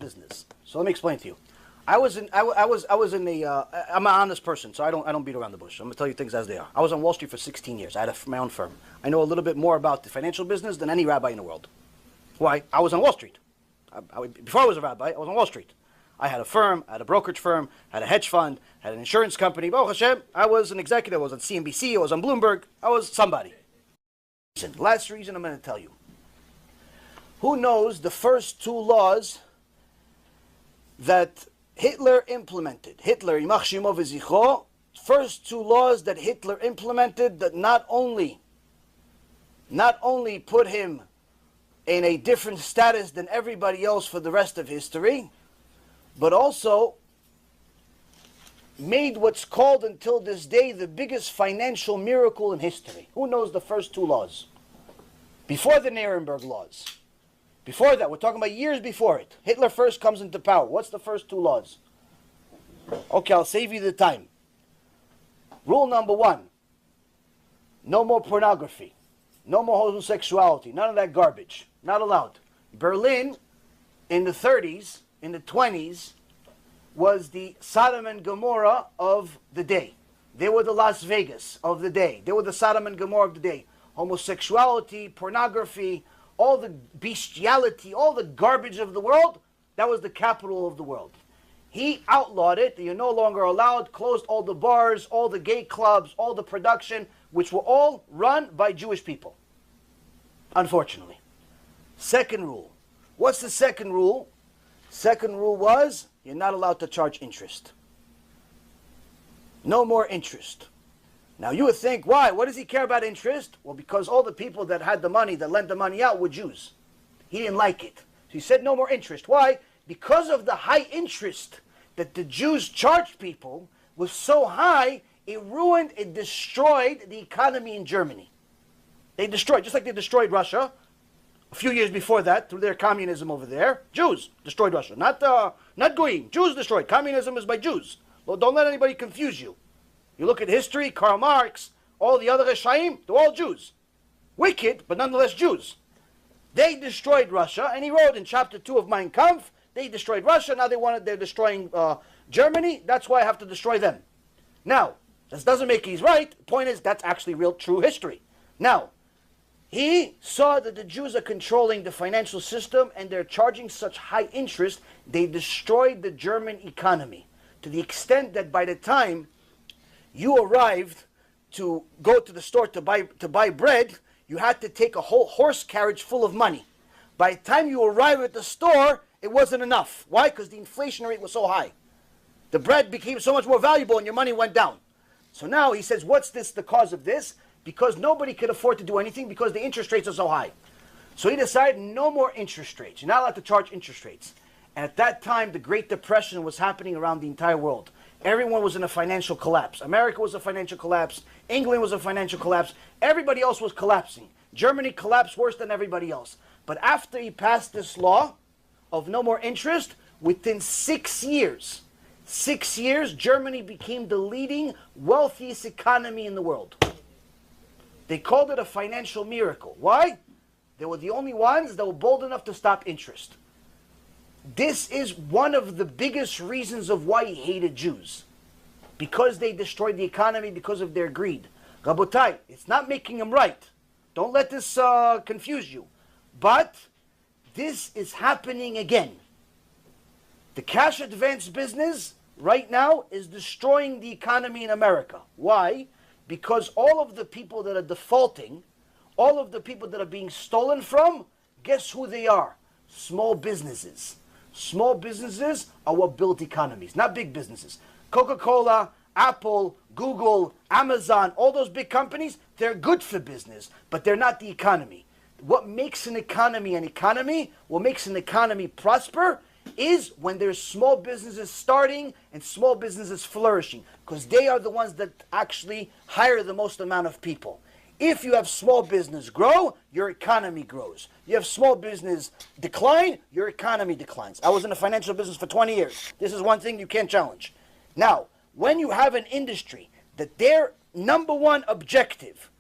business. So let me explain to you. I'm an honest person, so I don't beat around the bush. I'm gonna tell you things as they are. I was on Wall Street for 16 years. I had my own firm. I know a little bit more about the financial business than any rabbi in the world. Why? I was on Wall Street. Before I was a rabbi, I was on Wall Street. I had a firm, I had a brokerage firm, had a hedge fund, had an insurance company. Baruch Hashem, I was an executive. I was on CNBC. I was on Bloomberg. I was somebody. Last reason I'm going to tell you. Who knows the first two laws that Hitler implemented? Hitler, Yimach Shemo V'Zichro, first two laws that Hitler implemented that not only put him in a different status than everybody else for the rest of history, but also made what's called until this day the biggest financial miracle in history. Who knows the first two laws? Before the Nuremberg laws. Before that, we're talking about years before it. Hitler first comes into power. What's the first two laws? Okay, I'll save you the time. Rule number one, no more pornography. No more homosexuality. None of that garbage. Not allowed. Berlin, in the 30s, in the 20s, was the Sodom and Gomorrah of the day. They were the Las Vegas of the day. They were the Sodom and Gomorrah of the day. Homosexuality, pornography, all the bestiality, all the garbage of the world, that was the capital of the world. He outlawed it. You're no longer allowed, closed all the bars, all the gay clubs, all the production, which were all run by Jewish people. Unfortunately. Second rule. What's the second rule? Second rule was, you're not allowed to charge interest. No more interest. Now you would think, why? What does he care about interest? Well, because all the people that had the money, that lent the money out, were Jews. He didn't like it. So he said no more interest. Why? Because of the high interest that the Jews charged people was so high, it ruined, it destroyed the economy in Germany. They destroyed, just like they destroyed Russia. A few years before that, through their communism over there, Jews destroyed Russia. Not Goyim. Jews destroyed. Communism is by Jews. Well, don't let anybody confuse you. You look at history, Karl Marx, all the other Reshaim, they're all Jews. Wicked, but nonetheless Jews. They destroyed Russia, and he wrote in chapter 2 of Mein Kampf, they destroyed Russia, now they're destroying Germany, that's why I have to destroy them. Now, this doesn't make he's right. The point is, that's actually real, true history. Now, he saw that the Jews are controlling the financial system and they're charging such high interest, they destroyed the German economy to the extent that by the time you arrived to go to the store to buy bread, you had to take a whole horse carriage full of money. By the time you arrived at the store, it wasn't enough. Why? Because the inflation rate was so high. The bread became so much more valuable and your money went down. So now he says, what's the cause of this? Because nobody could afford to do anything because the interest rates are so high. So he decided no more interest rates. You're not allowed to charge interest rates. And at that time, the Great Depression was happening around the entire world. Everyone was in a financial collapse. America was a financial collapse. England was a financial collapse. Everybody else was collapsing. Germany collapsed worse than everybody else. But after he passed this law of no more interest, within 6 years, Germany became the leading, wealthiest economy in the world. They called it a financial miracle. Why? They were the only ones that were bold enough to stop interest. This is one of the biggest reasons of why he hated Jews. Because they destroyed the economy because of their greed. Rabotai, it's not making him right. Don't let this confuse you. But this is happening again. The cash advance business right now is destroying the economy in America. Why? Because all of the people that are defaulting, all of the people that are being stolen from, guess who they are? Small businesses. Small businesses are what build economies, not big businesses. Coca-Cola, Apple, Google, Amazon, all those big companies, they're good for business, but they're not the economy. What makes an economy, what makes an economy prosper, is when there's small businesses starting and small businesses flourishing, because they are the ones that actually hire the most amount of people. If you have small business grow, your economy grows. You have small business decline, your economy declines. I was in the financial business for 20 years. This is one thing you can't challenge. Now, when you have an industry that their number one objective,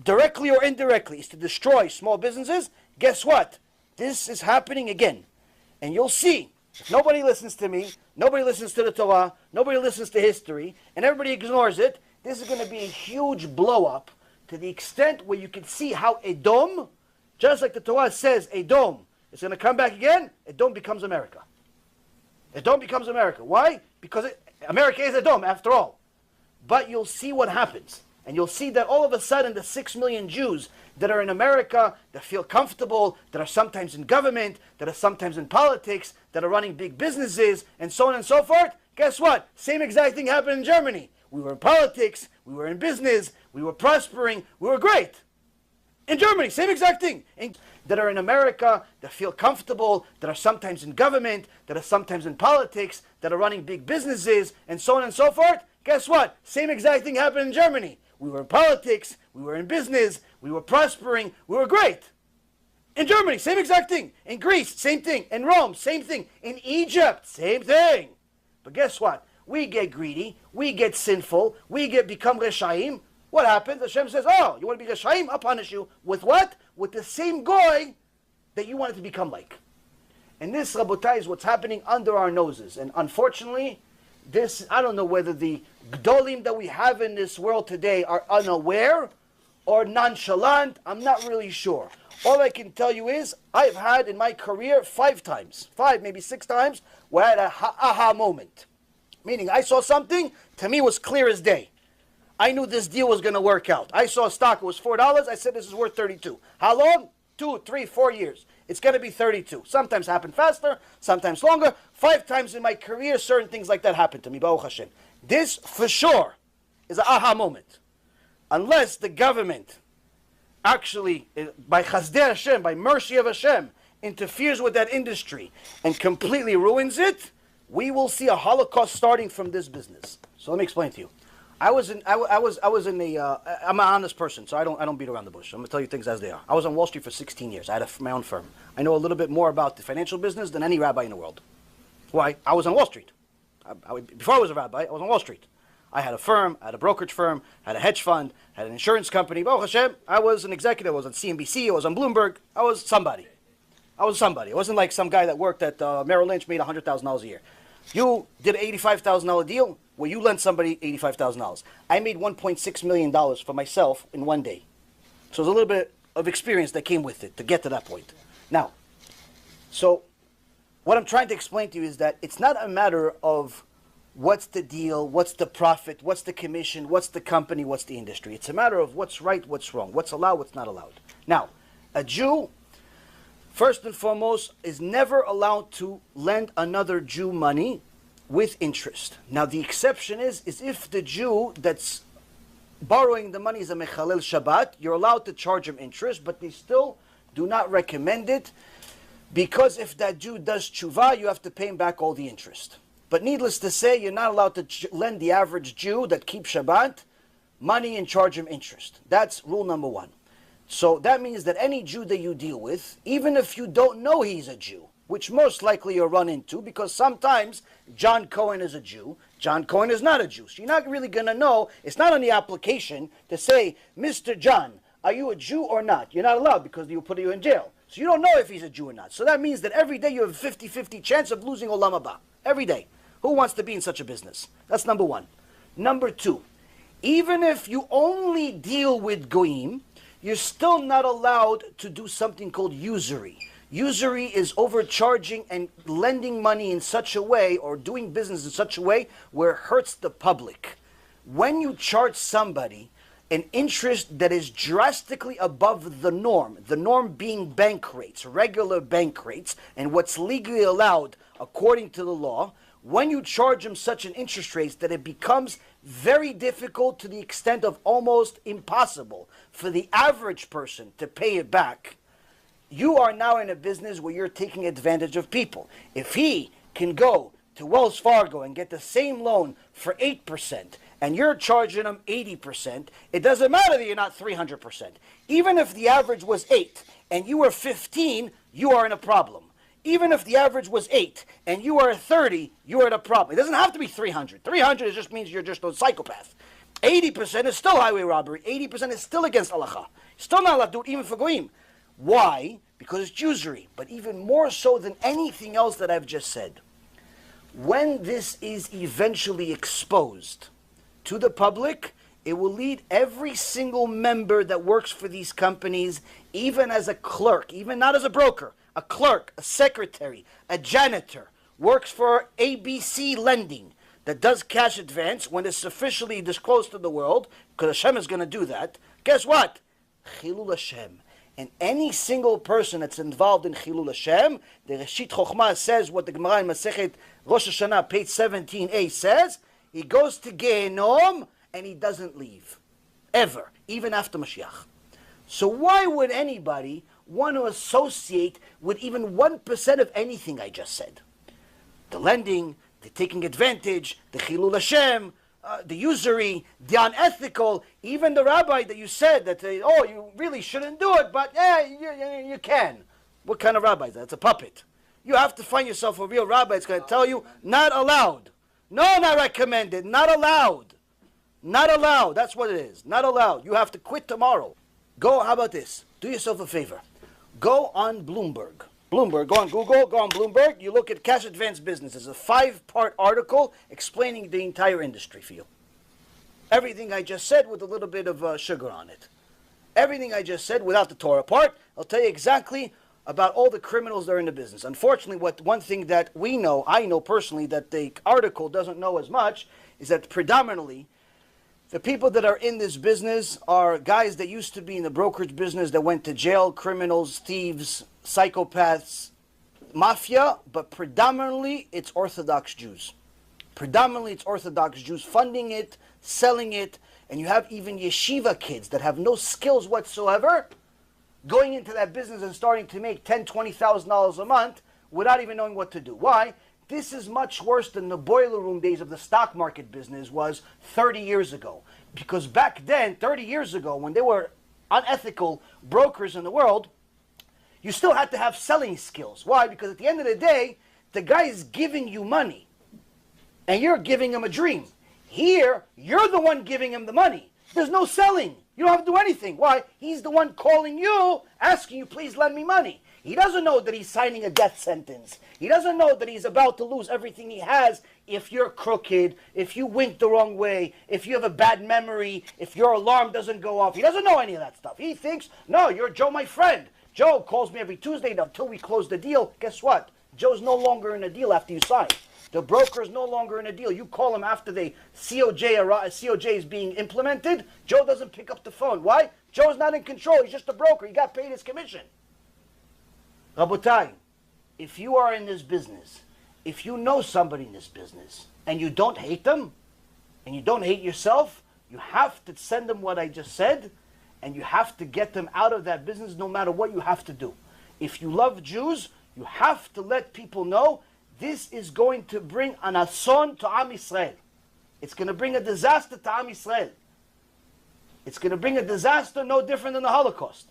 directly or indirectly, is to destroy small businesses, guess what? This is happening again. And you'll see, if nobody listens to me, nobody listens to the Torah, nobody listens to history, and everybody ignores it, this is going to be a huge blow-up to the extent where you can see how Edom, just like the Torah says, Edom is going to come back again, Edom becomes America. Edom becomes America. Why? Because America is Edom, after all. But you'll see what happens. And you'll see that all of a sudden the 6 million Jews that are in America, that feel comfortable, that are sometimes in government, that are sometimes in politics, that are running big businesses, and so on and so forth, guess what? Same exact thing happened in Germany. We were in politics, we were in business, we were prospering, we were great. In Germany, same exact thing. That are in America, that feel comfortable, that are sometimes in government, that are sometimes in politics, that are running big businesses, and so on and so forth, guess what? Same exact thing happened in Germany. We were in politics, we were in business, we were prospering, we were great. In Germany, same exact thing. In Greece, same thing. In Rome, same thing. In Egypt, same thing. But guess what? We get greedy, we get sinful, we become Reshaim. What happens? Hashem says, oh, you want to be Reshaim? I'll punish you. With what? With the same goy that you wanted to become like. And this, Rabotai, is what's happening under our noses. And unfortunately, this, I don't know whether the Gdolim that we have in this world today are unaware or nonchalant. I'm not really sure. All I can tell you is, I've had in my career 5 times, 5, maybe 6 times, where I had a aha moment. Meaning, I saw something, to me it was clear as day. I knew this deal was going to work out. I saw a stock, it was $4. I said, this is worth 32. How long? 2, 3, 4 years. It's going to be 32. Sometimes happen faster, sometimes longer. 5 times in my career, certain things like that happened to me, Baruch Hashem. This, for sure, is an aha moment. Unless the government actually, by Chazdei Hashem, by mercy of Hashem, interferes with that industry and completely ruins it, we will see a Holocaust starting from this business. So let me explain to you. I'm an honest person, so I don't beat around the bush. I'm going to tell you things as they are. I was on Wall Street for 16 years. I had my own firm. I know a little bit more about the financial business than any rabbi in the world. Why? I was on Wall Street. Before I was a rabbi, I was on Wall Street. I had a firm, I had a brokerage firm, I had a hedge fund, I had an insurance company. Baruch Hashem, I was an executive. I was on CNBC, I was on Bloomberg. I was somebody. I wasn't like some guy that worked at Merrill Lynch, made $100,000 a year. You did an $85,000 deal where you lent somebody $85,000. I made $1.6 million for myself in one day. So there's a little bit of experience that came with it to get to that point. Now, so what I'm trying to explain to you is that it's not a matter of what's the deal, what's the profit, what's the commission, what's the company, what's the industry. It's a matter of what's right, what's wrong, what's allowed, what's not allowed. Now, a Jew, first and foremost, is never allowed to lend another Jew money with interest. Now, the exception is if the Jew that's borrowing the money is a mechalel Shabbat, you're allowed to charge him interest, but they still do not recommend it, because if that Jew does tshuva, you have to pay him back all the interest. But needless to say, you're not allowed to lend the average Jew that keeps Shabbat money and charge him interest. That's rule number 1. So that means that any Jew that you deal with, even if you don't know he's a Jew, which most likely you'll run into, because sometimes John Cohen is a Jew, John Cohen is not a Jew. So you're not really going to know. It's not on the application to say, Mr. John, are you a Jew or not? You're not allowed, because he'll put you in jail. So you don't know if he's a Jew or not. So that means that every day you have a 50-50 chance of losing Olam Haba. Every day. Who wants to be in such a business? That's number 1. Number 2, even if you only deal with Goyim, you're still not allowed to do something called usury. Usury is overcharging and lending money in such a way, or doing business in such a way where it hurts the public. When you charge somebody an interest that is drastically above the norm being bank rates, regular bank rates, and what's legally allowed according to the law, when you charge them such an interest rate that it becomes very difficult, to the extent of almost impossible for the average person to pay it back, you are now in a business where you're taking advantage of people. If he can go to Wells Fargo and get the same loan for 8%, and you're charging him 80%, it doesn't matter that you're not 300%. Even if the average was 8 and you were 15, you are in a problem. Even if the average was 8 and you are 30, you are in a problem. It doesn't have to be 300. 300 just means you're just a psychopath. 80% is still highway robbery. 80% is still against halacha. Still not allowed to do it even for goyim. Why? because it's usury, but even more so than anything else that I've just said. When this is eventually exposed to the public, it will lead every single member that works for these companies, even as a clerk, even not as a broker, a clerk, a secretary, a janitor, works for ABC Lending, that does cash advance, when it's officially disclosed to the world, because Hashem is going to do that, guess what? Chilul Hashem. And any single person that's involved in Chilul Hashem, the Reshit Chochmah says what the Gemara in Masechet Rosh Hashanah, page 17a says, he goes to Gehenom and he doesn't leave. Ever. Even after Mashiach. So why would anybody want to associate with even 1% of anything I just said? The lending, the taking advantage, the Chilul Hashem, the usury, the unethical, even the rabbi that you said that, you really shouldn't do it, but you can. What kind of rabbi is that? It's a puppet. You have to find yourself a real rabbi that's going to tell you, not allowed. No, not recommended. Not allowed. Not allowed. That's what it is. Not allowed. You have to quit tomorrow. Go, how about this? Do yourself a favor. Go on Bloomberg. Bloomberg, go on Google, go on Bloomberg, you look at cash advance business. It's a 5-part article explaining the entire industry for you. Everything I just said with a little bit of sugar on it. Everything I just said without the Torah part, I'll tell you exactly about all the criminals that are in the business. Unfortunately, one thing that we know, I know personally, that the article doesn't know as much, is that predominantly the people that are in this business are guys that used to be in the brokerage business that went to jail, criminals, thieves, psychopaths, mafia, but predominantly it's Orthodox Jews. Predominantly it's Orthodox Jews funding it, selling it, and you have even yeshiva kids that have no skills whatsoever going into that business and starting to make $10,000, $20,000 a month without even knowing what to do. Why? This is much worse than the boiler room days of the stock market business was 30 years ago. Because back then, 30 years ago, when there were unethical brokers in the world, you still had to have selling skills. Why? Because at the end of the day, the guy is giving you money, and you're giving him a dream. Here, you're the one giving him the money. There's no selling. You don't have to do anything. Why? He's the one calling you, asking you, please lend me money. He doesn't know that he's signing a death sentence. He doesn't know that he's about to lose everything he has if you're crooked, if you wink the wrong way, if you have a bad memory, if your alarm doesn't go off. He doesn't know any of that stuff. He thinks, no, you're Joe, my friend. Joe calls me every Tuesday until we close the deal. Guess what? Joe's no longer in a deal after you sign. The broker is no longer in a deal. You call him after the COJ is being implemented. Joe doesn't pick up the phone. Why? Joe's not in control. He's just a broker. He got paid his commission. Rabotai, if you are in this business, if you know somebody in this business, and you don't hate them, and you don't hate yourself, you have to send them what I just said, and you have to get them out of that business no matter what you have to do. If you love Jews, you have to let people know this is going to bring an ason to Am Yisrael. It's going to bring a disaster to Am Yisrael. It's going to bring a disaster no different than the Holocaust.